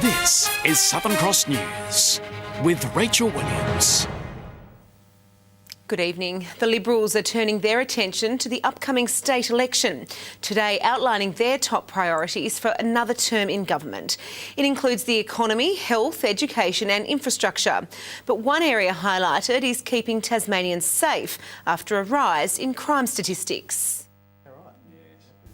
This is Southern Cross News with Rachel Williams. Good evening. The Liberals are turning their attention to the upcoming state election, today outlining their top priorities for another term in government. It includes the economy, health, education and infrastructure. But one area highlighted is keeping Tasmanians safe after a rise in crime statistics.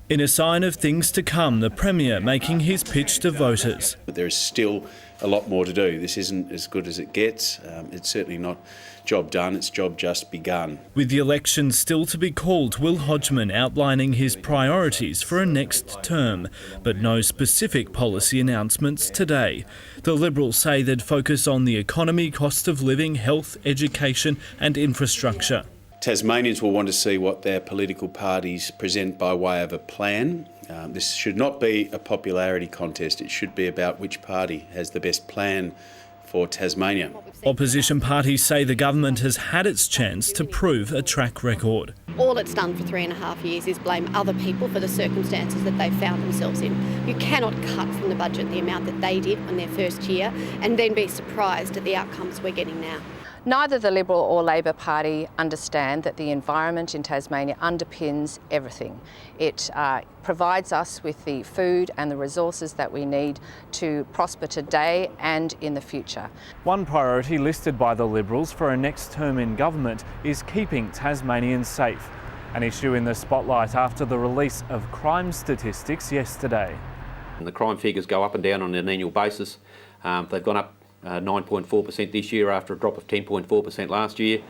In a sign of things to come, the Premier making his pitch to voters. But there is still a lot more to do. This isn't as good as it gets. It's certainly not job done, it's job just begun. With the election still to be called, Will Hodgman outlining his priorities for a next term, but no specific policy announcements today. The Liberals say they'd focus on the economy, cost of living, health, education and infrastructure. Tasmanians will want to see what their political parties present by way of a plan. This should not be a popularity contest. It should be about which party has the best plan for Tasmania. Opposition parties say the government has had its chance to prove a track record. All it's done for 3.5 years is blame other people for the circumstances that they found themselves in. You cannot cut from the budget the amount that they did in their first year and then be surprised at the outcomes we're getting now. Neither the Liberal or Labor Party understand that the environment in Tasmania underpins everything. It provides us with the food and the resources that we need to prosper today and in the future. One priority listed by the Liberals for a next term in government is keeping Tasmanians safe, an issue in the spotlight after the release of crime statistics yesterday. And the crime figures go up and down on an annual basis. They've gone up 9.4% this year after a drop of 10.4% last year.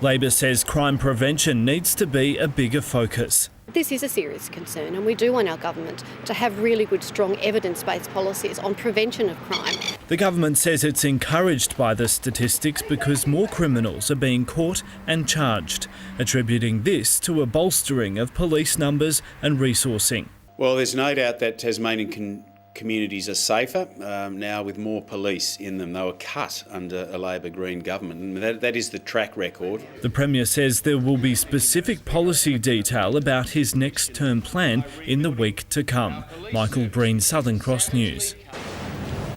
Labor says crime prevention needs to be a bigger focus. This is a serious concern and we do want our government to have really good, strong evidence-based policies on prevention of crime. The government says it's encouraged by the statistics because more criminals are being caught and charged, attributing this to a bolstering of police numbers and resourcing. Well, there's no doubt that Tasmanian communities are safer now with more police in them. They were cut under a Labor Green government, and that is the track record. The Premier says there will be specific policy detail about his next term plan in the week to come. Michael Breen, Southern Cross News.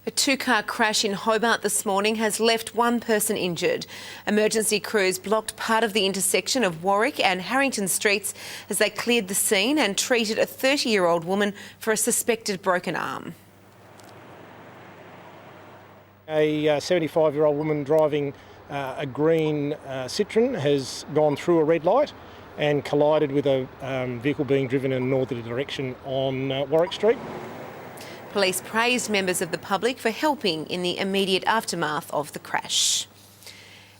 A two-car crash in Hobart this morning has left one person injured. Emergency crews blocked part of the intersection of Warwick and Harrington Streets as they cleared the scene and treated a 30-year-old woman for a suspected broken arm. A 75-year-old woman driving a green Citroen has gone through a red light and collided with a vehicle being driven in a northerly direction on Warwick Street. Police praised members of the public for helping in the immediate aftermath of the crash.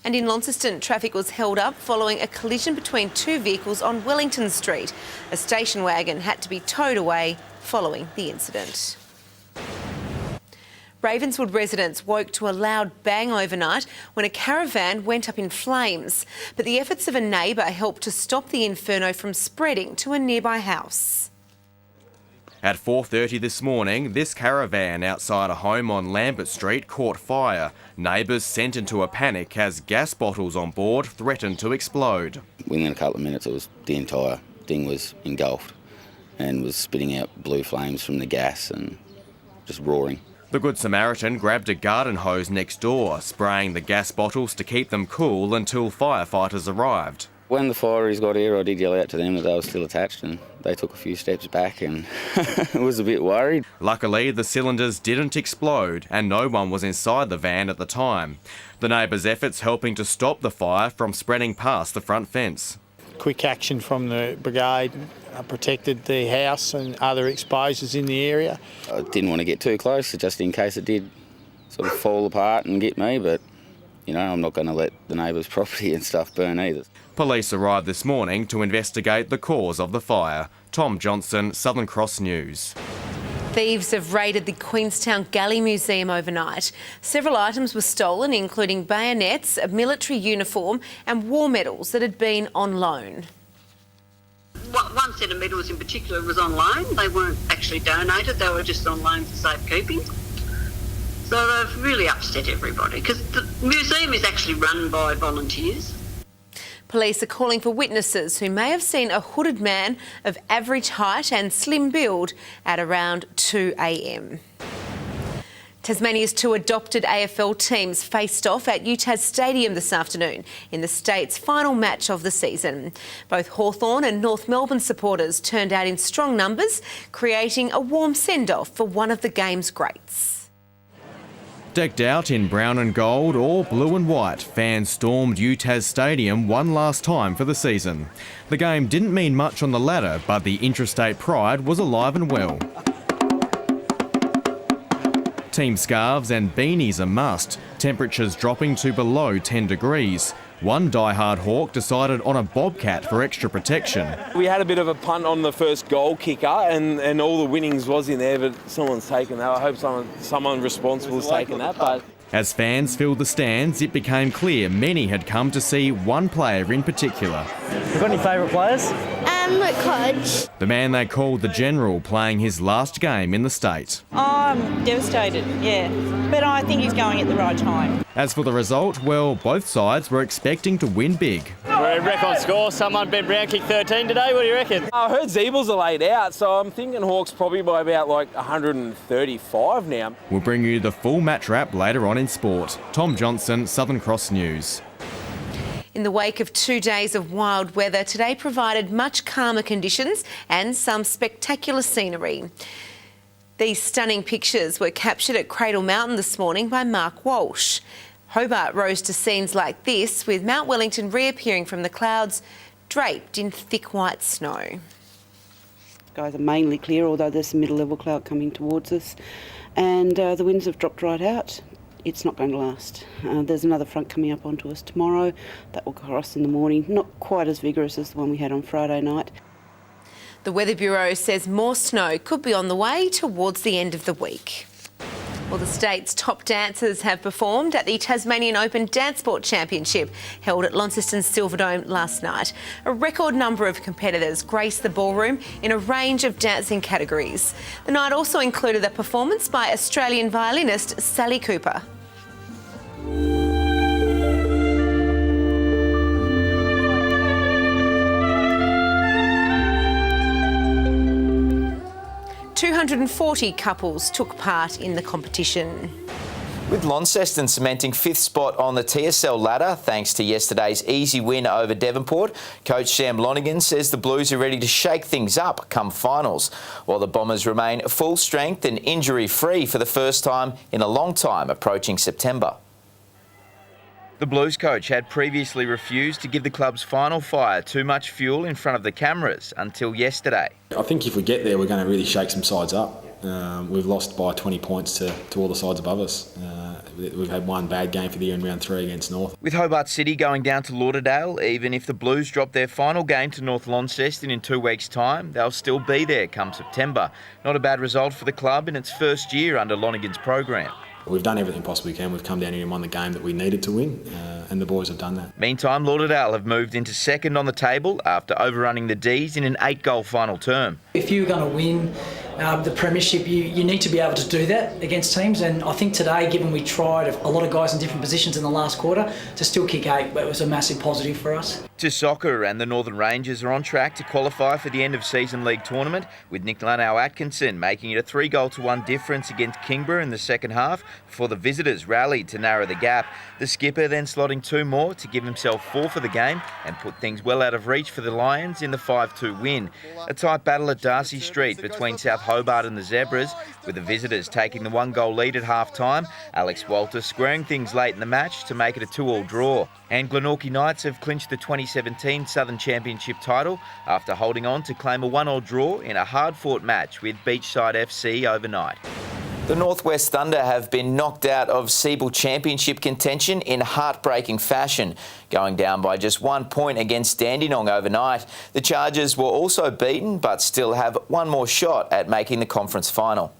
And in Launceston, traffic was held up following a collision between two vehicles on Wellington Street. A station wagon had to be towed away following the incident. Ravenswood residents woke to a loud bang overnight when a caravan went up in flames. But the efforts of a neighbour helped to stop the inferno from spreading to a nearby house. At 4:30 this morning, this caravan outside a home on Lambert Street caught fire. Neighbours sent into a panic as gas bottles on board threatened to explode. Within a couple of minutes, the entire thing was engulfed and was spitting out blue flames from the gas and just roaring. The Good Samaritan grabbed a garden hose next door, spraying the gas bottles to keep them cool until firefighters arrived. When the fireys got here, I did yell out to them that they were still attached and they took a few steps back and I was a bit worried. Luckily, the cylinders didn't explode and no one was inside the van at the time. The neighbours' efforts helping to stop the fire from spreading past the front fence. Quick action from the brigade protected the house and other exposures in the area. I didn't want to get too close just in case it did sort of fall apart and get me, but I'm not going to let the neighbours' property and stuff burn either. Police arrived this morning to investigate the cause of the fire. Tom Johnson, Southern Cross News. Thieves have raided the Queenstown Galley Museum overnight. Several items were stolen, including bayonets, a military uniform and war medals that had been on loan. One set of medals in particular was on loan. They weren't actually donated, they were just on loan for safekeeping. So they've really upset everybody because the museum is actually run by volunteers. Police are calling for witnesses who may have seen a hooded man of average height and slim build at around 2 a.m. Tasmania's two adopted AFL teams faced off at UTAS Stadium this afternoon in the state's final match of the season. Both Hawthorn and North Melbourne supporters turned out in strong numbers, creating a warm send-off for one of the game's greats. Decked out in brown and gold or blue and white, fans stormed UTAS Stadium one last time for the season. The game didn't mean much on the ladder, but the interstate pride was alive and well. Team scarves and beanies a must, temperatures dropping to below 10 degrees. One die-hard Hawk decided on a bobcat for extra protection. We had a bit of a punt on the first goal kicker and all the winnings was in there, but someone's taken that. I hope someone responsible has taken that. But as fans filled the stands, it became clear many had come to see one player in particular. You got any favourite players? Coach. The man they called the General, playing his last game in the state. I'm devastated, yeah. But I think he's going at the right time. As for the result, well, both sides were expecting to win big. We're in record score. Someone Ben Brown kicked 13 today. What do you reckon? I heard Zeebles are laid out, so I'm thinking Hawks probably by about like 135 now. We'll bring you the full match wrap later on in sport. Tom Johnson, Southern Cross News. In the wake of 2 days of wild weather, today provided much calmer conditions and some spectacular scenery. These stunning pictures were captured at Cradle Mountain this morning by Mark Walsh. Hobart rose to scenes like this, with Mount Wellington reappearing from the clouds, draped in thick white snow. Skies are mainly clear, although there's some middle-level cloud coming towards us, and the winds have dropped right out. It's not going to last. There's another front coming up onto us tomorrow that will cross in the morning, not quite as vigorous as the one we had on Friday night. The Weather Bureau says more snow could be on the way towards the end of the week. Well, the state's top dancers have performed at the Tasmanian Open Dance Sport Championship held at Launceston's Silverdome last night. A record number of competitors graced the ballroom in a range of dancing categories. The night also included a performance by Australian violinist Sally Cooper. "240 couples took part in the competition. With Launceston cementing fifth spot on the TSL ladder thanks to yesterday's easy win over Devonport, coach Sam Lonigan says the Blues are ready to shake things up come finals, while the Bombers remain full strength and injury-free for the first time in a long time approaching September. The Blues coach had previously refused to give the club's final fire too much fuel in front of the cameras until yesterday. I think if we get there, we're going to really shake some sides up. We've lost by 20 points to all the sides above us. We've had one bad game for the year in round 3 against North. With Hobart City going down to Lauderdale, even if the Blues drop their final game to North Launceston in 2 weeks' time, they'll still be there come September. Not a bad result for the club in its first year under Lonigan's program. We've done everything possible we can. We've come down here and won the game that we needed to win, and the boys have done that. Meantime, Lauderdale have moved into second on the table after overrunning the D's in an 8-goal final term. If you're going to win the premiership, you need to be able to do that against teams, and I think today, given we tried a lot of guys in different positions in the last quarter, to still kick 8, it was a massive positive for us. To soccer, and the Northern Rangers are on track to qualify for the end-of-season league tournament, with Nick Lanau-Atkinson making it a 3-1 difference against Kingborough in the second half before the visitors rallied to narrow the gap. The skipper then slotting 2 more to give himself 4 for the game and put things well out of reach for the Lions in the 5-2 win. A tight battle at Darcy Street between South Hobart and the Zebras, with the visitors taking the 1-goal lead at half-time. Alex Walter squaring things late in the match to make it a 2-2 draw. And Glenorchy Knights have clinched the 2017 Southern Championship title after holding on to claim a 1-1 draw in a hard-fought match with Beachside FC overnight. The Northwest Thunder have been knocked out of Siebel Championship contention in heartbreaking fashion, going down by just 1 point against Dandenong overnight. The Chargers were also beaten, but still have one more shot at making the conference final.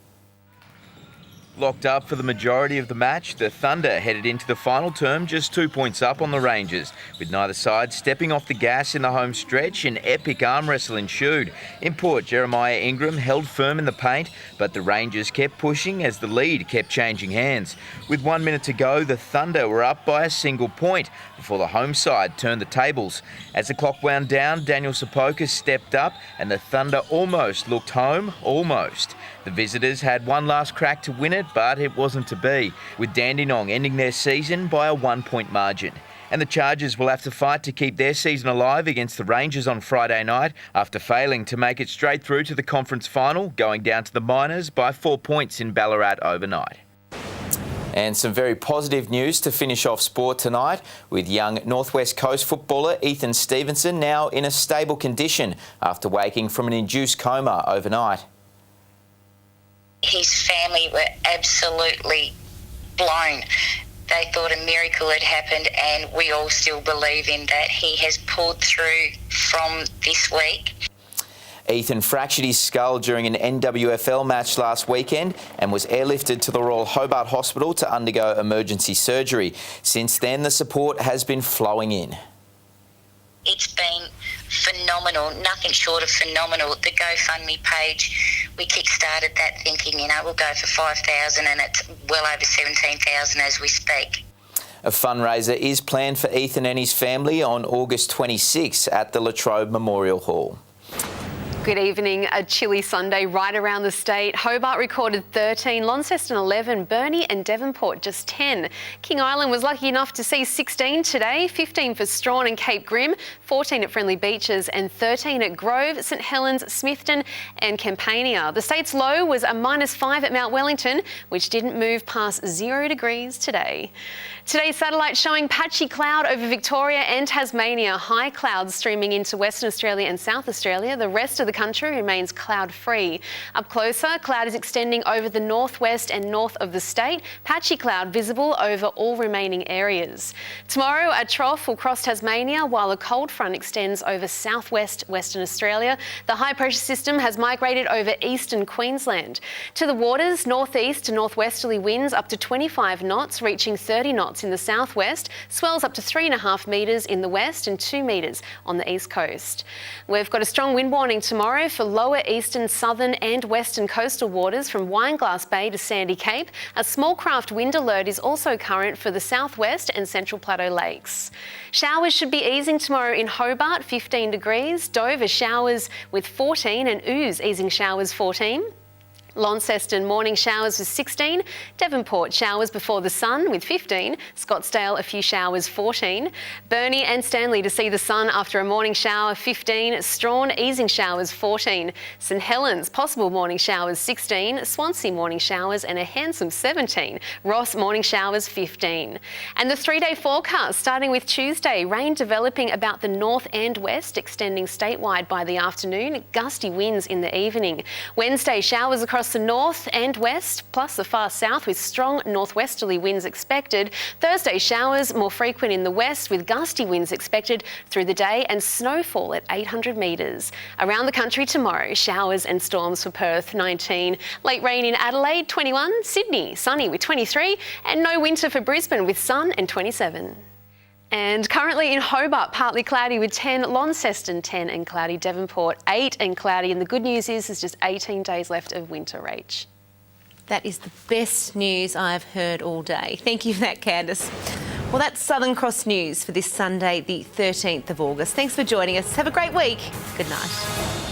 Locked up for the majority of the match, the Thunder headed into the final term just 2 points up on the Rangers, with neither side stepping off the gas in the home stretch. An epic arm wrestle ensued. In Port, Jeremiah Ingram held firm in the paint, but the Rangers kept pushing as the lead kept changing hands. With 1 minute to go, the Thunder were up by a single point before the home side turned the tables. As the clock wound down, Daniel Sapokas stepped up and the Thunder almost looked home, almost. The visitors had one last crack to win it, but it wasn't to be, with Dandenong ending their season by a 1-point margin. And the Chargers will have to fight to keep their season alive against the Rangers on Friday night after failing to make it straight through to the conference final, going down to the Miners by 4 points in Ballarat overnight. And some very positive news to finish off sport tonight, with young North West Coast footballer Ethan Stevenson now in a stable condition after waking from an induced coma overnight. His family were absolutely blown. They thought a miracle had happened, and we all still believe in that. He has pulled through from this week. Ethan fractured his skull during an NWFL match last weekend and was airlifted to the Royal Hobart Hospital to undergo emergency surgery. Since then, the support has been flowing in. It's been phenomenal, nothing short of phenomenal. The GoFundMe page, we kick-started that thinking, we'll go for 5,000 and it's well over 17,000 as we speak. A fundraiser is planned for Ethan and his family on August 26 at the Latrobe Memorial Hall. Good evening. A chilly Sunday right around the state. Hobart recorded 13, Launceston 11, Burnie and Devonport just 10. King Island was lucky enough to see 16 today, 15 for Strawn and Cape Grim, 14 at Friendly Beaches and 13 at Grove, St Helens, Smithton and Campania. The state's low was a -5 at Mount Wellington, which didn't move past 0 degrees today. Today's satellite showing patchy cloud over Victoria and Tasmania, high clouds streaming into Western Australia and South Australia. The rest of the country remains cloud-free. Up closer, cloud is extending over the northwest and north of the state. Patchy cloud visible over all remaining areas. Tomorrow, a trough will cross Tasmania while a cold front extends over southwest Western Australia. The high-pressure system has migrated over eastern Queensland. To the waters, northeast to northwesterly winds up to 25 knots, reaching 30 knots in the southwest, swells up to 3.5 metres in the west and 2 metres on the east coast. We've got a strong wind warning tomorrow for lower eastern, southern and western coastal waters from Wineglass Bay to Sandy Cape. A small craft wind alert is also current for the southwest and central plateau lakes. Showers should be easing tomorrow in Hobart, 15 degrees, Dover showers with 14 and Ooze easing showers 14. Launceston morning showers with 16, Devonport showers before the sun with 15, Scottsdale a few showers 14, Burnie and Stanley to see the sun after a morning shower 15, Strawn easing showers 14, St Helens possible morning showers 16, Swansea morning showers and a handsome 17, Ross morning showers 15. And the 3-day forecast starting with Tuesday, rain developing about the north and west, extending statewide by the afternoon, gusty winds in the evening. Wednesday showers across the north and west, plus the far south with strong northwesterly winds expected. Thursday showers more frequent in the west with gusty winds expected through the day and snowfall at 800 metres. Around the country tomorrow, showers and storms for Perth 19, late rain in Adelaide 21, Sydney sunny with 23 and no winter for Brisbane with sun and 27. And currently in Hobart, partly cloudy with 10, Launceston 10 and cloudy, Devonport 8 and cloudy. And the good news is there's just 18 days left of winter, Rach. That is the best news I've heard all day. Thank you for that, Candice. Well, that's Southern Cross News for this Sunday, the 13th of August. Thanks for joining us. Have a great week. Good night.